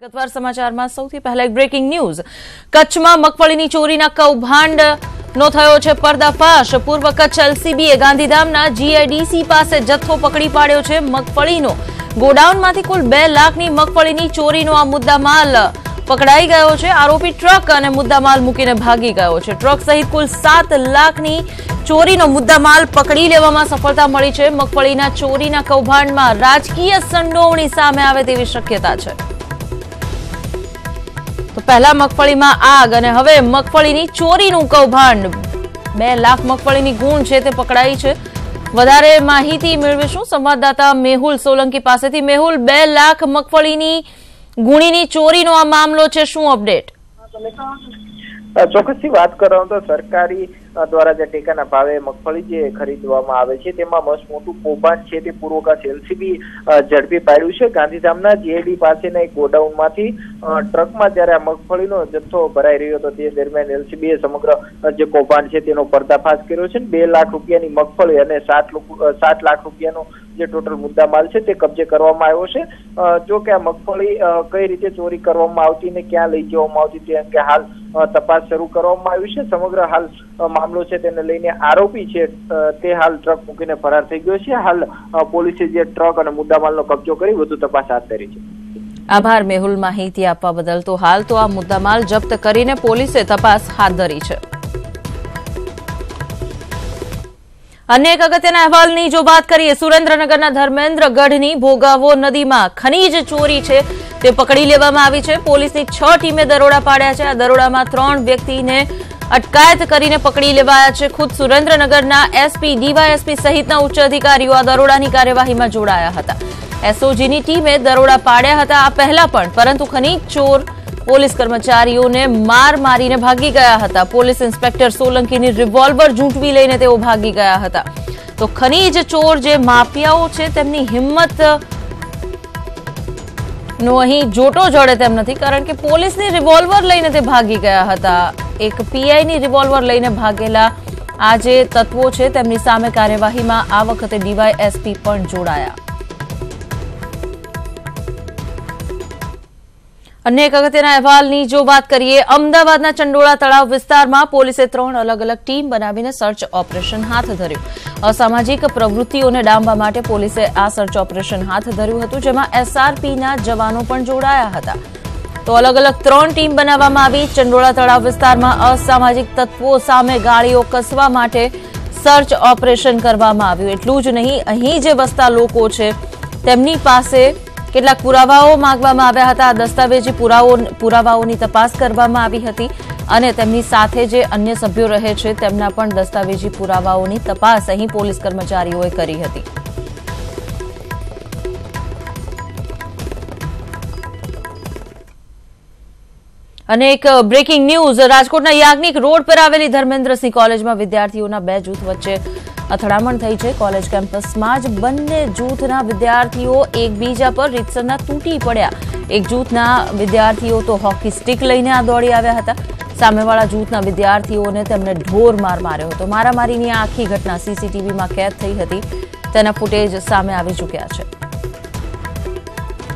ગતવાર સમાચારમાં સૌથી પહેલા એક બ્રેકિંગ ન્યૂઝ। કચ્છમાં મગફળીની ચોરીના કૌભાંડનો થયો છે પર્દાફાશ। પૂર્વ કચ્છ એલસીબીએ ગાંધીધામના જીઆઈડીસી પાસે જથ્થો પકડી પાડ્યો છે મગફળીનો। ગોડાઉનમાંથી કુલ 2 લાખની મગફળીની ચોરીનો આ મુદ્દામાલ પકડાઈ ગયો છે। આરોપી ટ્રક અને મુદ્દામાલ મૂકીને ભાગી ગયો છે। ટ્રક સહિત કુલ 7 લાખની ચોરીનો મુદ્દામાલ પકડી લેવામાં સફળતા મળી છે। મગફળીના ચોરીના કૌભાંડમાં રાજકીય સંડોવણી સામે આવે તેવી શક્યતા છે। તો પહેલા મગફળીમાં આગ અને હવે મગફળીની ચોરીનું કૌભાંડ। 2 લાખ મગફળીની ગુણ છે તે પકડાઈ છે। વધારે માહિતી મેળવીશું સંવાદદાતા મેહુલ સોલંકી પાસેથી। મેહુલ, 2 લાખ મગફળીની ગુણીની ચોરીનો આ મામલો છે, શું અપડેટ? ચોક્કસથી વાત કરું તો સરકારી દ્વારા જે ટેકાના ભાવે મગફળી જે ખરીદવામાં આવે છે તેમાં મસ્ત મોટું કૌભાંડ છે તે પૂર્વ કચ્છ એલસીબી ઝડપી પાડ્યું છે। ગાંધીધામના જીઆઈડી પાસેના એક ગોડાઉનમાંથી ટ્રકમાં જ્યારે આ મગફળીનો જથ્થો ભરાઈ રહ્યો હતો તે દરમિયાન એલસીબીએ સમગ્ર જે કૌભાંડ છે તેનો પર્દાફાશ કર્યો છે। 2 લાખ રૂપિયાની મગફળી અને 7 લાખ રૂપિયાનો જે ટોટલ મુદ્દામાલ છે તે કબજે કરવામાં આવ્યો છે। જો કે આ મગફળી કઈ રીતે ચોરી કરવામાં આવતી ને ક્યાં લઈ જવામાં આવતી તે અંગે હાલ તપાસ શરૂ કરવામાં આવી છે। સમગ્ર હાલ મામલો છે તેને લઈને આરોપી છે તે હાલ ટ્રક મૂકીને ફરાર થઈ ગયો છે। હાલ પોલીસે જે ટ્રક અને મુદ્દામાલનો કબજો કરી વધુ તપાસ હાથ ધરી છે। આભાર મેહુલ, માહિતી આપવા બદલ। તો હાલ તો આ મુદ્દામાલ જપ્ત કરીને પોલીસે તપાસ હાથ ધરી છે। અન્ય એક અગત્યના અહેવાલની જો વાત કરીએ, સુરેન્દ્રનગરના ધર્મેન્દ્રગઢની ભોગાવો નદીમાં ખનીજ ચોરી છે તે પકડી લેવામાં આવી છે। પોલીસની 6 ટીમે દરોડા પાડ્યા છે। આ દરોડામાં 3 વ્યક્તિને અટકાયત કરીને પકડી લેવાયા છે। ખુદ સુરેન્દ્રનગરના એસપી, ડીવાયએસપી સહિતના ઉચ્ચ અધિકારીઓ આ દરોડાની કાર્યવાહીમાં જોડાયા હતા। એસઓજીની ટીમે દરોડા પાડ્યા હતા આ પહેલા પણ, પરંતુ ખનીજ ચોર પોલીસ કર્મચારીઓને માર મારીને ભાગી ગયા હતા। પોલીસ ઇન્સ્પેક્ટર સોલંકીની રિવોલ્વર ઝૂંટવી લઈને તેઓ ભાગી ગયા હતા। તો ખનીજ ચોર જે માફિયાઓ છે તેમની હિંમત નો અહીં જોટો જડે તેમ નથી, કારણ કે પોલીસની રિવોલ્વર લઈને તે ભાગી ગયા હતા। એક પીઆઈની રિવોલ્વર લઈને ભાગેલા આ જે તત્વો છે તેમની સામે કાર્યવાહીમાં આ વખતે ડીવાયએસપી પણ જોડાયા। અન્ય એક અગત્યના અહેવાલની જો વાત કરીએ, અમદાવાદના ચંડોળા તળાવ વિસ્તારમાં પોલીસે 3 અલગ અલગ ટીમ બનાવીને સર્ચ ઓપરેશન હાથ ધર્યું। અસામાજિક પ્રવૃત્તિઓને ડામવા માટે પોલીસે આ સર્ચ ઓપરેશન હાથ ધર્યું હતું, જેમાં એસઆરપીના જવાનો પણ જોડાયા હતા। તો અલગ અલગ 3 ટીમ બનાવવામાં આવી। ચંડોળા તળાવ વિસ્તારમાં અસામાજિક તત્વો સામે ગાળીઓ કસવા માટે સર્ચ ઓપરેશન કરવામાં આવ્યું। એટલું જ નહીં, અહીં જે વસતા લોકો છે તેમની પાસે કેટલાક પુરાવાઓ માંગવામાં આવ્યા હતા। દસ્તાવેજી પુરાવાઓની તપાસ કરવામાં આવી હતી અને તેમની સાથે જે અન્ય સભ્યો રહે છે તેમના પણ દસ્તાવેજી પુરાવાઓની તપાસ અહીં પોલીસ કર્મચારીઓએ કરી હતી। અને એક બ્રેકિંગ ન્યૂઝ, રાજકોટના યાજ્ઞિક રોડ પર આવેલી ધર્મેન્દ્રસિંહ કોલેજમાં વિદ્યાર્થીઓના 2 જૂથ વચ્ચે અથડામણ થઈ છે। કોલેજ કેમ્પસમાં જ બંને જૂથના વિદ્યાર્થીઓ એકબીજા પર રીતસરના તૂટી પડ્યા। એક જૂથના વિદ્યાર્થીઓ તો હોકી સ્ટીક લઈને આ દોડી આવ્યા હતા। સામેવાળા જૂથના વિદ્યાર્થીઓને તેમને ઢોર માર માર્યો હતો। મારામારીની આ આખી ઘટના સીસીટીવીમાં કેદ થઈ હતી, તેના ફૂટેજ સામે આવી ચૂક્યા છે।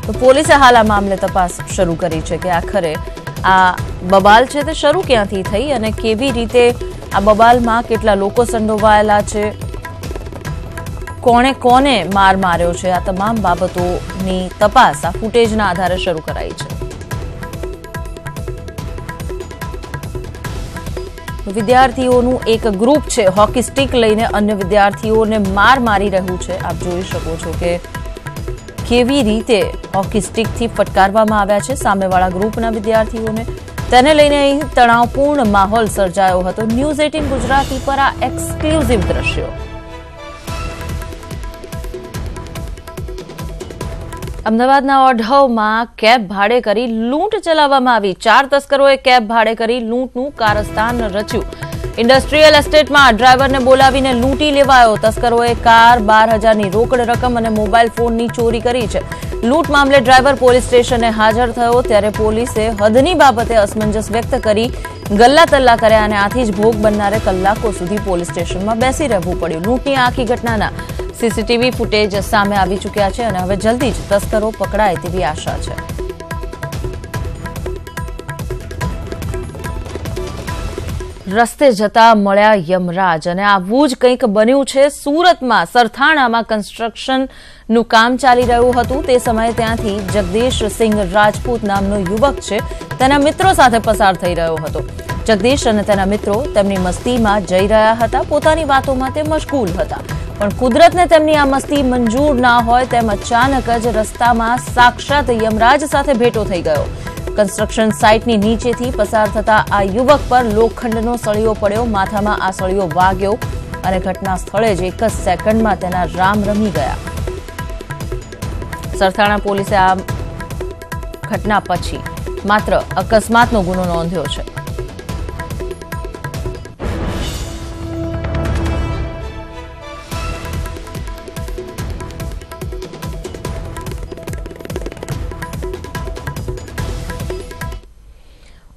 તો પોલીસે હાલ આ મામલે તપાસ શરૂ કરી છે કે આખરે આ બબાલ છે તે શરૂ ક્યાંથી થઈ અને કેવી રીતે આ બબાલમાં કેટલા લોકો સંડોવાયેલા છે, કોણે કોને માર માર્યો છે, આ તમામ બાબતોની તપાસ આ ફૂટેજના આધારે શરૂ કરાઈ છે। વિદ્યાર્થીઓનું એક ગ્રુપ છે હોકી સ્ટીક લઈને અન્ય વિદ્યાર્થીઓને માર મારી રહ્યું છે। આપ જોઈ શકો છો કે કેવી રીતે હોકી સ્ટીકથી ફટકારવામાં આવ્યા છે સામેવાળા ગ્રુપના વિદ્યાર્થીઓને। તેને લઈને અહીં તણાવપૂર્ણ માહોલ સર્જાયો હતો। ન્યૂઝ 18 ગુજરાતી પર આ એક્સક્લુઝિવ દ્રશ્યો। અમદાવાદના ઓઢવમાં કેબ ભાડે કરી લૂંટ ચલાવવામાં આવી। 4 તસ્કરોએ કેબ ભાડે કરી લૂંટનું કારસ્તાન રચ્યું। ઇન્ડસ્ટ્રીયલ એસ્ટેટમાં ડ્રાઈવરને બોલાવીને લૂંટી લેવાયો। તસ્કરોએ કાર, 12,000ની રોકડ રકમ અને મોબાઈલ ફોનની ચોરી કરી છે। લૂંટ મામલે ડ્રાઈવર પોલીસ સ્ટેશને હાજર થયો ત્યારે પોલીસે હદની બાબતે અસમંજસ વ્યક્ત કરી ગલ્લા તલ્લા કર્યા અને આથી જ ભોગ બનનારે કલાકો સુધી પોલીસ સ્ટેશનમાં બેસી રહેવું પડ્યું। લૂંટની આખી ઘટનાના સીસીટીવી ફૂટેજ સામે આવી ચૂક્યા છે અને હવે જલ્દી જ તસ્કરો પકડાય તેવી આશા છે। રસ્તે જતા મળ્યા યમરાજ અને આવું જ કંઈક બન્યું છે સુરતમાં સરથાણામાં કન્સ્ટ્રક્શનનું કામ ચાલી રહ્યું હતું તે સમયે ત્યાંથી જગદીશ સિંહ રાજપૂત નામનો યુવક છે તેના મિત્રો સાથે પસાર થઈ રહ્યો હતો। જગદીશ અને તેના મિત્રો તેમની મસ્તીમાં જઈ રહ્યા હતા, પોતાની વાતોમાં તે મશગુલ હતા, પણ કુદરતને તેમની આ મસ્તી મંજૂર ના હોય તેમ અચાનક જ રસ્તામાં સાક્ષાત યમરાજ સાથે ભેટો થઈ ગયો। કન્સ્ટ્રક્શન સાઇટની નીચેથી પસાર થતા આ યુવક પર લોખંડનો સળિયો પડ્યો, માથામાં આ સળિયો વાગ્યો અને ઘટના સ્થળે જ એક જ સેકન્ડમાં તેના રામ રમી ગયા। સરથાણા પોલીસે આ ઘટના પછી માત્ર અકસ્માતનો ગુનો નોંધ્યો છે।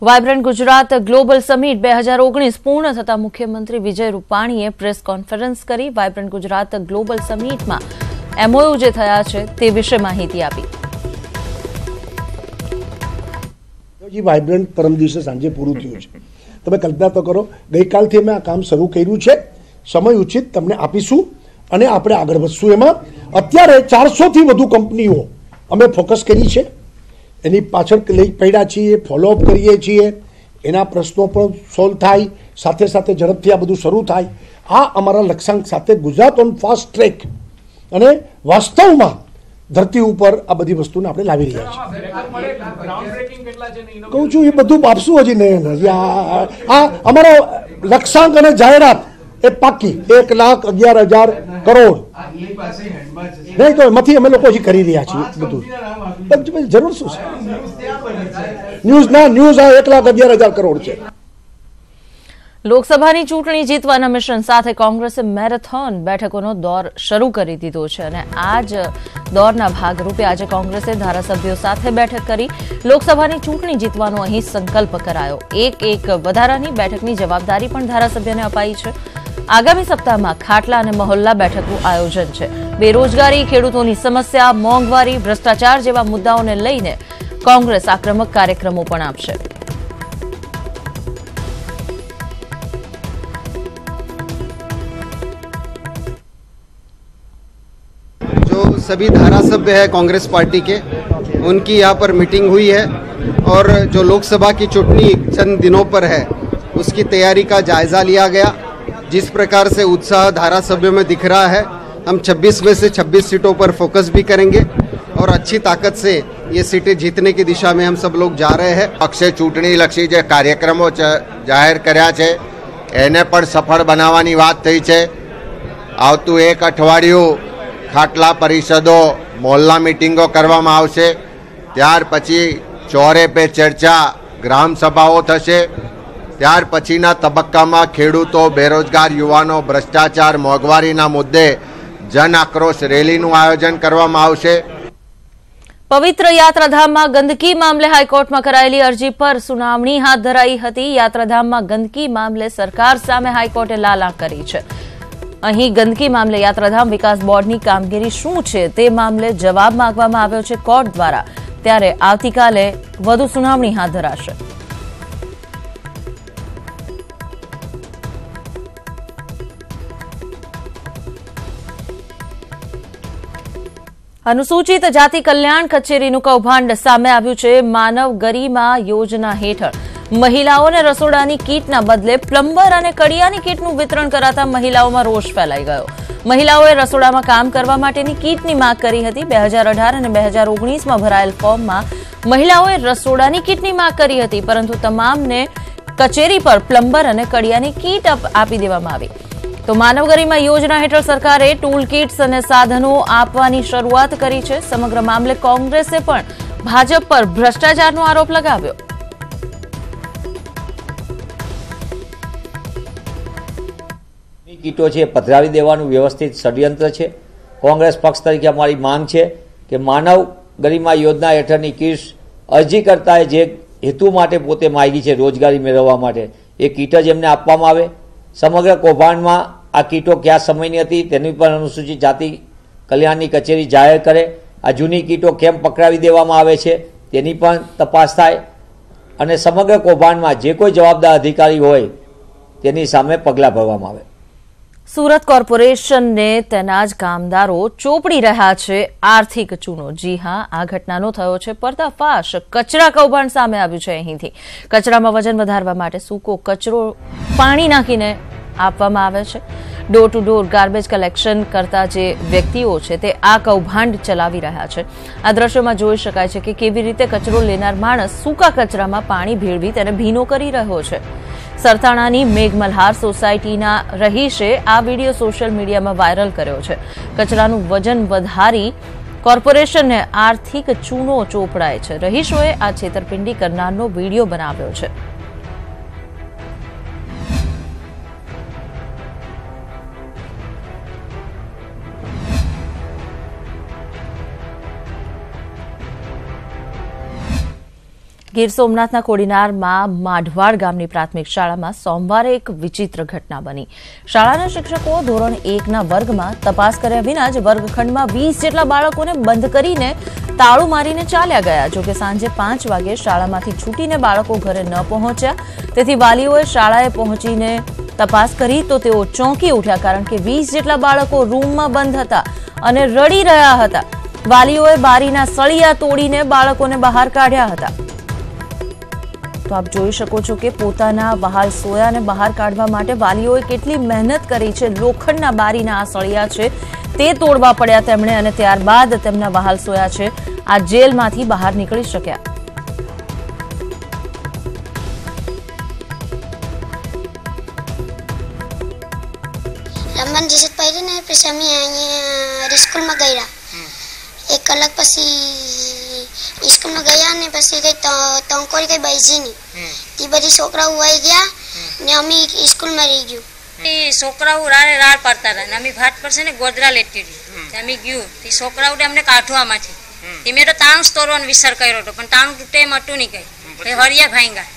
વાયબ્રન્ટ ગુજરાત ગ્લોબલ સમિટ 2019 પૂર્ણ થતા મુખ્યમંત્રી વિજય રૂપાણીએ પ્રેસ કોન્ફરન્સ કરી વાયબ્રન્ટ ગુજરાત ગ્લોબલ સમિટમાં એમઓયુ જે થયા છે તે વિશે માહિતી આપી। વાયબ્રન્ટ પરમ દિવસે સાંજે પૂરું થયું છે। તમે કલ્પના તો કરો, ગઈકાલથી અમે આ કામ શરૂ કર્યું છે, સમય ઉચિત તમને આપીશું અને આપણે આગળ વધશું। એમાં અત્યારે 400 થી વધુ કંપનીઓ અમે ફોકસ કરી છે, એની પાછળ લઈ પડ્યા છીએ, ફોલોઅપ કરીએ છીએ, એના પ્રશ્નો પણ સોલ્વ થાય, સાથે સાથે ઝડપથી આ બધું શરૂ થાય। આ અમારા લક્ષ્યાંક સાથે ગુજરાત ઓન ફાસ્ટ ટ્રેક અને વાસ્તવમાં ધરતી ઉપર આ બધી વસ્તુને આપણે લાવી રહ્યા છીએ। કહું છું એ બધું આપશું હજી નહીં, આ અમારો લક્ષ્યાંક અને જાહેરાત એ પાકી 1,11,000 કરોડ નહીં તો એમાંથી અમે લોકો હજી કરી રહ્યા છીએ બધું। જરૂર શું છે ન્યૂઝ આ 1,11,000 કરોડ છે। લોકસભાની ચૂંટણી જીતવાના મિશન સાથે કોંગ્રેસે મેરેથોન બેઠકોનો દોર શરૂ કરી દીધો છે અને આ જ દોરના ભાગરૂપે આજે કોંગ્રેસે ધારાસભ્યો સાથે બેઠક કરી। લોકસભાની ચૂંટણી જીતવાનો અહીં સંકલ્પ કરાયો। એક વધારાની બેઠકની જવાબદારી પણ ધારાસભ્યને અપાઈ છે। આગામી સપ્તાહમાં ખાટલા અને મહોલ્લા બેઠકનું આયોજન છે। બેરોજગારી, ખેડૂતોની સમસ્યા, મોંઘવારી, ભ્રષ્ટાચાર જેવા મુદ્દાઓને લઈને કોંગ્રેસ આક્રમક કાર્યક્રમો પણ આપશે। जो सभी धारासभ्य है कांग्रेस पार्टी के, उनकी यहाँ पर मीटिंग हुई है और जो लोकसभा की चुनाव चंद दिनों पर है उसकी तैयारी का जायजा लिया गया। जिस प्रकार से उत्साह धारासभ्यों में दिख रहा है, हम 26 में से 26 सीटों पर फोकस भी करेंगे और अच्छी ताकत से ये सीटें जीतने की दिशा में हम सब लोग जा रहे हैं। पक्षे चूंटणी लक्षी जे कार्यक्रमो जाहिर कर्या छे एने पण सफल बनावानी वात थई छे। आवतुं एक अठवाडियुं खाटला परिषदों, मोहल्ला मीटिंगों करवामां आवशे, त्यार पछी चौरे पे चर्चा, ग्राम सभाओं थशे, त्यार पछीना तबक्कामां खेडूतो, बेरोजगार युवानो, भ्रष्टाचार, मोंघवारीना मुद्दे जन आक्रोश रेलीनुं आयोजन करवामां आवशे। पवित्र यात्राधामમાં ગંદકી મામલે હાઈકોર્ટમાં કરાયેલી અરજી પર સુનાવણી હાથ ધરાઈ હતી। યાત્રાધામમાં ગંદકી મામલે સરકાર સામે હાઈકોર્ટે લાલા કરી છે। અહીં ગંદકી મામલે યાત્રાધામ વિકાસ બોર્ડની કામગીરી શું છે તે મામલે જવાબ માંગવામાં આવ્યો છે કોર્ટ દ્વારા, ત્યારે આવતીકાલે વધુ સુનાવણી હાથ ધરાશે। અનુસૂચિત જાતિ કલ્યાણ કચેરીનું કૌભાંડ સામે આવ્યું છે। માનવ ગરિમા યોજના હેઠળ મહિલાઓને રસોડાની કીટના બદલે પ્લમ્બર અને કડિયાની કીટનું વિતરણ કરાતા મહિલાઓમાં રોષ ફેલાઈ ગયો। મહિલાઓએ રસોડામાં કામ કરવા માટેની કીટની માંગ કરી હતી। 2018 અને 2019માં ભરાયેલ ફોર્મમાં મહિલાઓએ રસોડાની કીટની માંગ કરી હતી, પરંતુ તમામને કચેરી પર પ્લમ્બર અને કડિયાની કીટ આપી દેવામાં આવી। તો માનવ ગરિમા યોજના હેઠળ સરકારે ટૂલ કિટ્સ અને સાધનો આપવાની શરૂઆત કરી છે। સમગ્ર મામલે કોંગ્રેસે પણ ભાજપ પર ભ્રષ્ટાચારનો આરોપ લગાવ્યો। કીટો છે પધરાવી દેવાનું વ્યવસ્થિત ષડયંત્ર છે। કોંગ્રેસ પક્ષ તરીકે અમારી માંગ છે કે માનવ ગરિમા યોજના હેઠળની કીટ અરજીકર્તાએ જે હેતુ માટે પોતે માંગી છે રોજગારી મેળવવા માટે એ કીટ જ એમને આપવામાં આવે। સમગ્ર કૌભાંડમાં આ કીટો કયા સમયની હતી તેની પણ અનુસૂચિત જાતિ કલ્યાણની કચેરી જાહેર કરે। આ જૂની કીટો કેમ પકડાવી દેવામાં આવે છે તેની પણ તપાસ થાય અને સમગ્ર કૌભાંડમાં જે કોઈ જવાબદાર અધિકારી હોય તેની સામે પગલાં ભરવામાં આવે. સુરત કોર્પોરેશનને તેના જ કામદારો ચોપડી રહ્યા છે આર્થિક ચૂનો. જી હા, આ ઘટનાનો થયો છે પર્દાફાશ. કચરા કૌભાંડ સામે આવ્યું છે. અહીંથી કચરામાં વજન વધારવા માટે સૂકો કચરો પાણી નાખીને આપવામાં આવે છે. Door to door garbage collection કરતા જે વ્યક્તિઓ છે તે આ કૌભાંડ ચલાવી રહ્યા છે. આ દ્રશ્યોમાં જોઈ શકાય છે કે કેવી રીતે કચરો લેનાર માણસ સૂકા કચરામાં પાણી ભેળવી તેને ભીનો કરી રહ્યો છે. સરથાણાની મેઘમલ્હાર સોસાયટીના રહીશે આ વિડીયો સોશિયલ મીડિયામાં વાયરલ કર્યો છે. કચરાનું વજન વધારી કોર્પોરેશનને આર્થિક ચૂનો ચોપડાય છે. રહીશોએ આ છેતરપિંડી કરનારનો વિડીયો બનાવ્યો છે. ગીર સોમનાથના કોડીનારમાં માઢવાડ ગામની પ્રાથમિક શાળામાં સોમવારે એક વિચિત્ર ઘટના બની. શાળાના શિક્ષકો ધોરણ 1ના વર્ગમાં તપાસ કર્યા વિના જ વર્ગખંડમાં 20 જેટલા બાળકોને બંધ કરીને તાળું મારીને ચાલ્યા ગયા. જોકે સાંજે 5 વાગે શાળામાંથી છૂટીને બાળકો ઘરે ન પહોંચ્યા. તેથી વાલીઓએ શાળાએ પહોંચીને તપાસ કરી તો તેઓ ચોંકી ઉઠ્યા, કારણ કે 20 જેટલા બાળકો રૂમમાં બંધ હતા અને રડી રહ્યા હતા. વાલીઓએ બારીના સળિયા તોડીને બાળકોને બહાર કાઢ્યા હતા. તો આપ જોઈ શકો છો કે પોતાના વહાલ સોયાને બહાર કાઢવા માટે વાલીઓએ કેટલી મહેનત કરી છે. લોખંડના બારીના આ સળિયા છે તે તોડવા પડ્યા તેમણે, અને ત્યારબાદ તેમના વહાલ સોયા છે આ જેલમાંથી બહાર નીકળી શક્યા. રમણ ટી-શર્ટ પહેરીને પછી અમે અહીંયા સ્કૂલમાં ગયા. 1 કલાક પછી સ્કૂલમાં ગયા ને પછી કઈ તંકોરી કઈ બાઈજીની તે બધી છોકરાઓ આવી ગયા ને અમે સ્કૂલમાં રહી ગયું. છોકરાઓ રાડ પાડતા હતા ને અમે ભાત પર છે ને ગોદરા લેતી હતી. અમે ગયું તે છોકરાઓને અમને કાઢવામાંથી મેં તો તાણું જ તોડવાનો વિચાર કર્યો હતો, પણ તાણું તૂટે એમ હતું નહીં કઈ. હરિયા ભાંગા.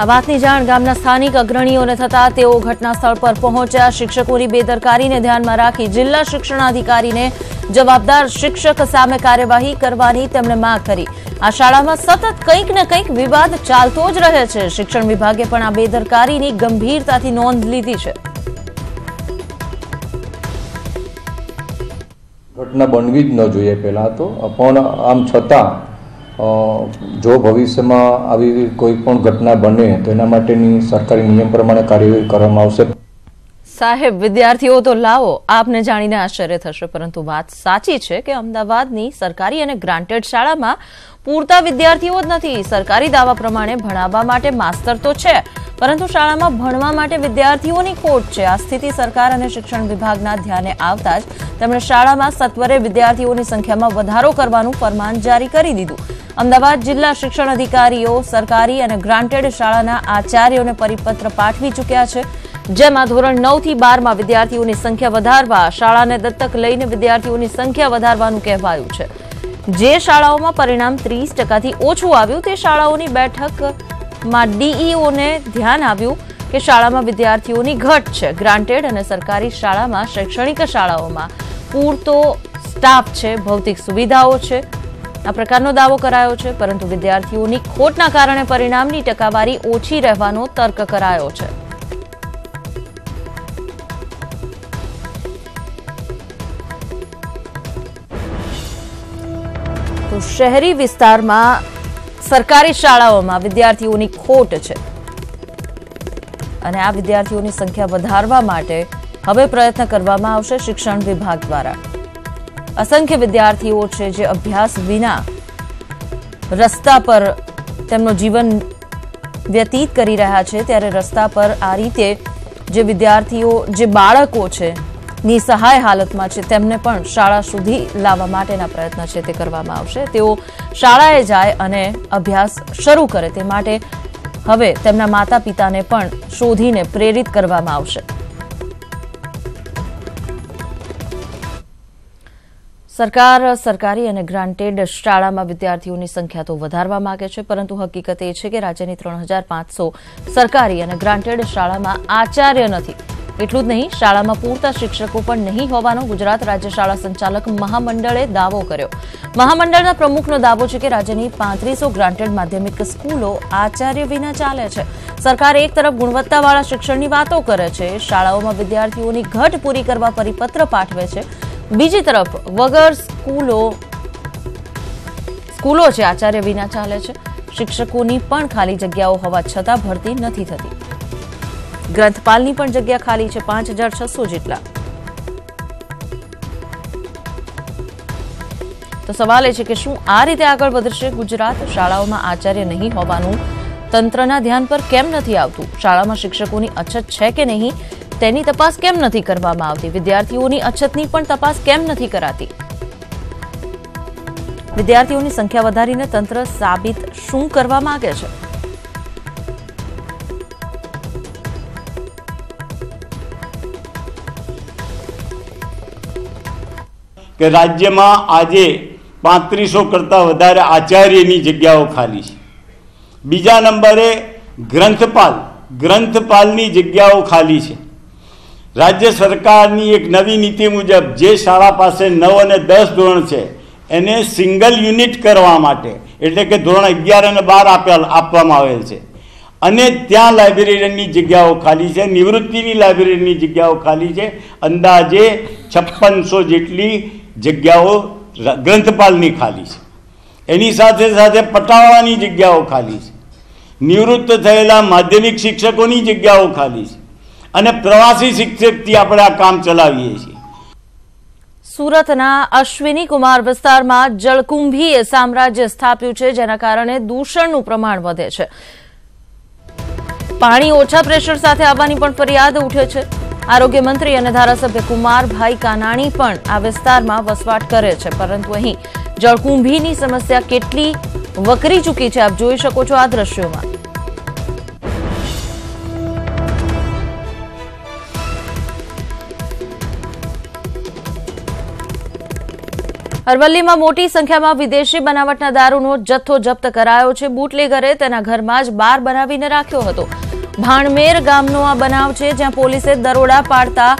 આ વાતની જાણ ગામના સ્થાનિક અગ્રણીઓને થતા તેઓ ઘટના સ્થળ પર પહોંચ્યા. શિક્ષકોની બેદરકારીને ધ્યાનમાં રાખી જિલ્લા શિક્ષણાધિકારીને જવાબદાર શિક્ષક સામે કાર્યવાહી કરવાની તેમણે માંગ કરી. આ શાળામાં સતત કંઈક ને કંઈક વિવાદ ચાલતો જ રહે છે. શિક્ષણ વિભાગે પણ આ બેદરકારીની ગંભીરતાથી નોંધ લીધી છે. ઘટના બનવી જ ન જોઈએ પહેલા તો, પણ આમ છતાં જો ભવિષ્યમાં આવી કોઈ પણ ઘટના બને તો એના માટેની સરકારી નિયમ પ્રમાણે કાર્યવાહી કરવામાં આવશે. સાહેબ, વિદ્યાર્થીઓ તો લાવો, આપને જાણીને આશ્ચર્ય થશે, પરંતુ વાત સાચી છે કે અમદાવાદની સરકારી અને ગ્રાન્ટેડ શાળામાં પૂરતા વિદ્યાર્થીઓ જ નથી. સરકારી દાવા પ્રમાણે ભણાવવા માટે માસ્તર તો છે, પરંતુ શાળામાં ભણવા માટે વિદ્યાર્થીઓની ખોટ છે. આ સ્થિતિ સરકાર અને શિક્ષણ વિભાગના ધ્યાને આવતા જ તેમણે શાળામાં સત્વરે વિદ્યાર્થીઓની સંખ્યામાં વધારો કરવાનું ફરમાન જારી કરી દીધું. અમદાવાદ જિલ્લા શિક્ષણ અધિકારીઓ સરકારી અને ગ્રાન્ટેડ શાળાના આચાર્યોને પરિપત્ર પાઠવી ચૂક્યા છે, જેમાં ધોરણ 9 થી 12માં વિદ્યાર્થીઓની સંખ્યા વધારવા, શાળાને દત્તક લઈને વિદ્યાર્થીઓની સંખ્યા વધારવાનું કહેવાયું છે. જે શાળાઓમાં પરિણામ 30%થી ઓછું આવ્યું તે શાળાઓની બેઠકમાં ડીઈઓને ધ્યાન આવ્યું કે શાળામાં વિદ્યાર્થીઓની ઘટ છે. ગ્રાન્ટેડ અને સરકારી શાળામાં શૈક્ષણિક શાળાઓમાં પૂરતો સ્ટાફ છે, ભૌતિક સુવિધાઓ છે, આ પ્રકારનો દાવો કરાયો છે, પરંતુ વિદ્યાર્થીઓની ખોટના કારણે પરિણામની ટકાવારી ઓછી રહેવાનો તર્ક કરાયો છે. તો શહેરી વિસ્તારમાં સરકારી શાળાઓમાં વિદ્યાર્થીઓની ખોટ છે અને આ વિદ્યાર્થીઓની સંખ્યા વધારવા માટે હવે પ્રયત્ન કરવામાં આવશે શિક્ષણ વિભાગ દ્વારા. અસંખ્ય વિદ્યાર્થીઓ છે જે અભ્યાસ વિના રસ્તા પર તેમનું જીવન વ્યતીત કરી રહ્યા છે, ત્યારે રસ્તા પર આ રીતે જે વિદ્યાર્થીઓ, જે બાળકો છે નિસહાય હાલતમાં છે, તેમને પણ શાળા સુધી લાવવા માટેના પ્રયત્ન છે તે કરવામાં આવશે. તેઓ શાળાએ જાય અને અભ્યાસ શરૂ કરે તે માટે હવે તેમના માતા પિતાને પણ શોધીને પ્રેરિત કરવામાં આવશે. સરકાર સરકારી અને ગ્રાન્ટેડ શાળામાં વિદ્યાર્થીઓની સંખ્યા તો વધારવા માંગે છે, પરંતુ હકીકત એ છે કે રાજ્યની 3500 સરકારી અને ગ્રાન્ટેડ શાળામાં આચાર્ય નથી. એટલું જ નહીં, શાળામાં પૂરતા શિક્ષકો પણ નહીં હોવાનો ગુજરાત રાજ્ય શાળા સંચાલક મહામંડળે દાવો કર્યો. મહામંડળના પ્રમુખનો દાવો છે કે રાજ્યની 3500 ગ્રાન્ટેડ માધ્યમિક સ્કૂલો આચાર્ય વિના ચાલે છે. સરકાર એક તરફ ગુણવત્તાવાળા શિક્ષણની વાતો કરે છે, શાળાઓમાં વિદ્યાર્થીઓની ઘટ પૂરી કરવા પરિપત્ર પાઠવે છે, બીજી તરફ વગર સ્કૂલો છે આચાર્ય વિના ચાલે છે. શિક્ષકોની પણ ખાલી જગ્યાઓ હોવા છતાં ભરતી નથી થતી. ગ્રંથપાલની પણ જગ્યા ખાલી છે, 5600 જેટલા. તો સવાલ એ છે કે શું આ રીતે આગળ વધશે ગુજરાત? શાળાઓમાં આચાર્ય નહીં હોવાનું તંત્રના ધ્યાન પર કેમ નથી આવતું? શાળામાં શિક્ષકોની અછત છે કે નહીં તેની તપાસ કેમ નથી કરવામાં આવતી? વિદ્યાર્થીઓની અછતની પણ તપાસ કેમ નથી કરાતી? વિદ્યાર્થીઓની સંખ્યા વધારીને તંત્ર સાબિત શું કરવા માંગે છે? કે રાજ્યમાં આજે 3500 કરતાં વધારે આચાર્યની જગ્યાઓ ખાલી છે. બીજા નંબરે ગ્રંથપાલની જગ્યાઓ ખાલી છે. રાજ્ય સરકારની એક નવી નીતિ મુજબ જે શાળા પાસે 9 અને 10 ધોરણ છે એને સિંગલ યુનિટ કરવા માટે, એટલે કે ધોરણ 11 અને 12 આપવામાં આવેલ છે, અને ત્યાં લાઇબ્રેરીની જગ્યાઓ ખાલી છે, નિવૃત્તિની લાઇબ્રેરીની જગ્યાઓ ખાલી છે. અંદાજે 5600 જેટલી જગ્યાઓ ગ્રંથપાલની ખાલી છે. એની સાથે સાથે પટાવાળાની જગ્યાઓ ખાલી છે, નિવૃત્ત થયેલા માધ્યમિક શિક્ષકોની જગ્યાઓ ખાલી છે, અને પ્રવાસી શિક્ષકથી આપણે આ કામ ચલાવીએ છીએ. સુરતના અશ્વિની કુમાર વિસ્તારમાં જળકુંભીએ સામ્રાજ્ય સ્થાપ્યું છે, જેના કારણે દૂષણનું પ્રમાણ વધે છે. પાણી ઓછા પ્રેશર સાથે આવવાની પણ ફરિયાદ ઉઠે છે. આરોગ્ય મંત્રી અને ધારાસભ્ય કુમારભાઈ કાનાણી પણ આ વિસ્તારમાં વસવાટ કરે છે, પરંતુ અહીં જળકુંભીની સમસ્યા કેટલી વકરી ચૂકી છે આપ જોઈ શકો છો આ દ્રશ્યોમાં. અરવલ્લીમાં મોટી સંખ્યામાં વિદેશી બનાવટના દારૂનો જથ્થો જપ્ત કરાયો છે. બુટલેગરે તેના ઘરમાં જ બાર બનાવીને રાખ્યો હતો. ભાણમેર ગામનો આ બનાવ છે, જ્યાં પોલીસે દરોડા પાડતા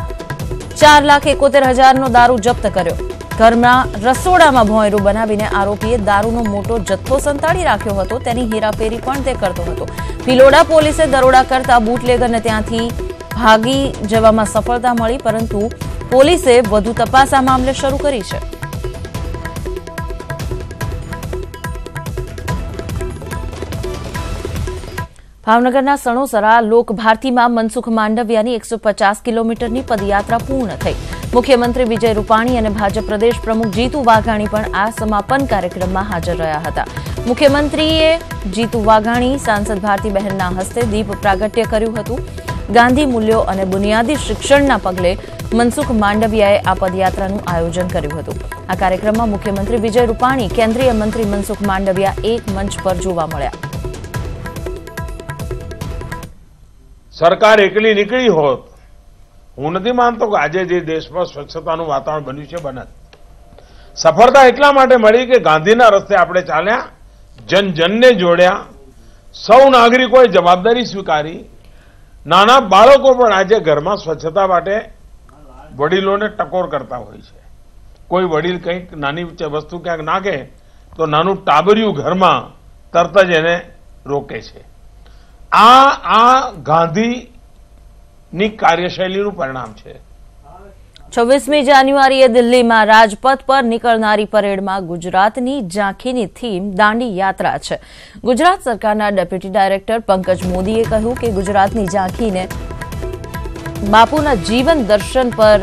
4,71,000નો દારૂ જપ્ત કર્યો. ઘરમાં રસોડામાં ભોંયરું બનાવીને આરોપીએ દારૂનો મોટો જથ્થો સંતાડી રાખ્યો હતો. તેની હેરાફેરી પણ તે કરતો હતો. ભિલોડા પોલીસે દરોડા કરતા બુટલેગરને ત્યાંથી ભાગી જવામાં સફળતા મળી, પરંતુ પોલીસે વધુ તપાસ આ મામલે શરૂ કરી છે. ભાવનગરના સણોસરા લોકભારતીમાં મનસુખ માંડવિયાની 150 કિલોમીટરની પદયાત્રા પૂર્ણ થઈ. મુખ્યમંત્રી વિજય રૂપાણી અને ભાજપ પ્રદેશ પ્રમુખ જીતુ વાઘાણી પણ આ સમાપન કાર્યક્રમમાં હાજર રહ્યા હતા. મુખ્યમંત્રીએ જીતુ વાઘાણી, સાંસદ ભારતીબહેનના હસ્તે દીપ પ્રાગટ્ય કર્યું હતું. ગાંધી મૂલ્યો અને બુનિયાદી શિક્ષણના પગલે મનસુખ માંડવિયાએ આ પદયાત્રાનું આયોજન કર્યું હતું. આ કાર્યક્રમમાં મુખ્યમંત્રી વિજય રૂપાણી, કેન્દ્રીય મંત્રી મનસુખ માંડવિયા એક મંચ પર જોવા મળ્યા. સરકાર એકલી નીકળી હોત, હું નથી માનતો કે આજે જે દેશમાં સ્વચ્છતાનું વાતાવરણ બન્યું છે બને. સફળતા એટલા માટે મળી કે ગાંધીના રસ્તે આપણે ચાલ્યા, જનજનને જોડ્યા, સૌ નાગરિકોએ જવાબદારી સ્વીકારી. નાના બાળકો પણ આજે ઘરમાં સ્વચ્છતા માટે વડીલોને ટકોર કરતા હોય છે. કોઈ વડીલ કંઈક નાની વસ્તુ ક્યાંક નાખે તો નાનું ટાબરિયું ઘરમાં તરત જ એને રોકે છે. આ ગાંધીની કાર્યશૈલીનું પરિણામ છે. 26મી જાન્યુઆરીએ દિલ્હીમાં રાજપથ પર નીકળનારી પરેડમાં ગુજરાતની ઝાંખીની થીમ દાંડી યાત્રા છે. ગુજરાત સરકારના ડેપ્યુટી ડાયરેક્ટર પંકજ મોદીએ કહ્યું કે ગુજરાતની ઝાંખીને બાપુના જીવન દર્શન પર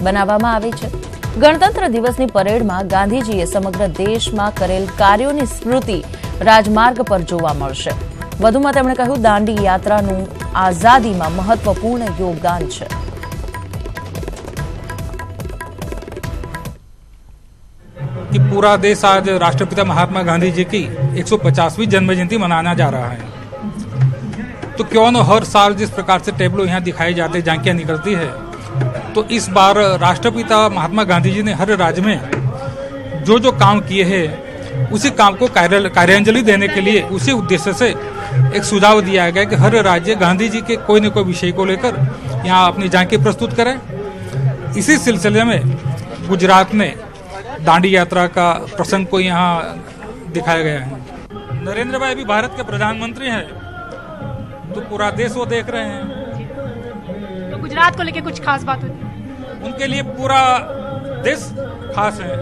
બનાવવામાં આવી છે. ગણતંત્ર દિવસની પરેડમાં ગાંધીજીએ સમગ્ર દેશમાં કરેલ કાર્યોની સ્મૃતિ રાજમાર્ગ પર જોવા મળશે. વધુમાં તેમણે કહ્યું, દાંડી યાત્રાનું આઝાદીમાં મહત્વપૂર્ણ યોગદાન છે. कि पूरा देश आज राष्ट्रपिता महात्मा गांधी जी की 150वीं जन्म जयंती मनाना जा रहा है, तो क्यों न हर साल जिस प्रकार से टेबलो यहाँ दिखाए जाते, झांकियाँ निकलती है, तो इस बार राष्ट्रपिता महात्मा गांधी जी ने हर राज्य में जो जो काम किए हैं उसी काम को कार्यांजलि देने के लिए उसी उद्देश्य से एक सुझाव दिया गया कि हर राज्य गांधी जी के कोई न कोई विषय को लेकर यहाँ अपनी झांकी प्रस्तुत करें। इसी सिलसिले में गुजरात में दांडी यात्रा का प्रसंग को यहाँ दिखाया गया है। नरेंद्र भाई अभी भारत के प्रधानमंत्री हैं, तो पूरा देश वो देख रहे हैं। तो गुजरात को लेके कुछ खास बात होती है? उनके लिए पूरा देश खास है।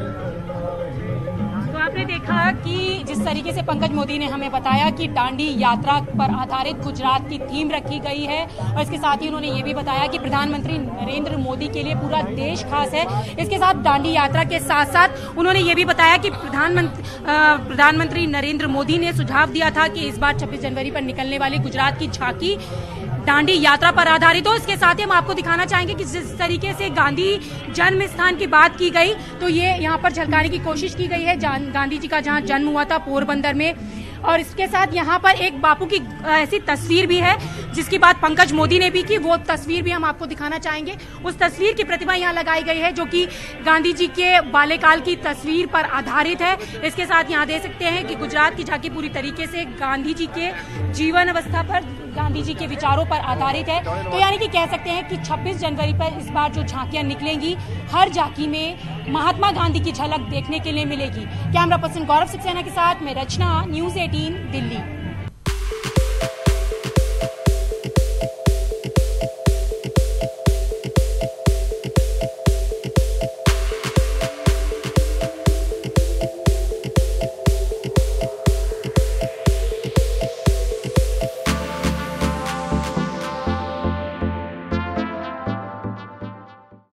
तो आपने देखा कि जिस तरीके से पंकज मोदी ने हमें बताया कि दांडी यात्रा पर आधारित गुजरात की थीम रखी गई है, और इसके साथ ही उन्होंने ये भी बताया कि प्रधानमंत्री नरेंद्र मोदी के लिए पूरा देश खास है। इसके साथ दांडी यात्रा के साथ साथ उन्होंने ये भी बताया कि प्रधानमंत्री नरेंद्र मोदी ने सुझाव दिया था कि इस बार 26 जनवरी पर निकलने वाली गुजरात की झांकी दांडी यात्रा पर आधारित हो। इसके साथ ही हम आपको दिखाना चाहेंगे कि जिस तरीके से गांधी जन्म स्थान की बात की गई, तो ये यहाँ पर झलकाने की कोशिश की गई है गांधी जी का जहाँ जन्म हुआ था पोरबंदर में। और इसके साथ यहाँ पर एक बापू की ऐसी तस्वीर भी है जिसकी बात पंकज मोदी ने भी की, वो तस्वीर भी हम आपको दिखाना चाहेंगे। उस तस्वीर की प्रतिमा यहाँ लगाई गई है जो कि गांधी जी के बाल्यकाल की तस्वीर पर आधारित है। इसके साथ यहाँ देख सकते हैं कि गुजरात की झांकी पूरी तरीके से गांधी जी के जीवन अवस्था पर, गांधी जी के विचारों पर आधारित है। तो यानी कि कह सकते हैं कि 26 जनवरी पर इस बार जो झांकियां निकलेंगी, हर झांकी में महात्मा गांधी की झलक देखने के लिए मिलेगी। कैमरा पर्सन गौरव सक्सेना के साथ मैं रचना, न्यूज़ 18 दिल्ली।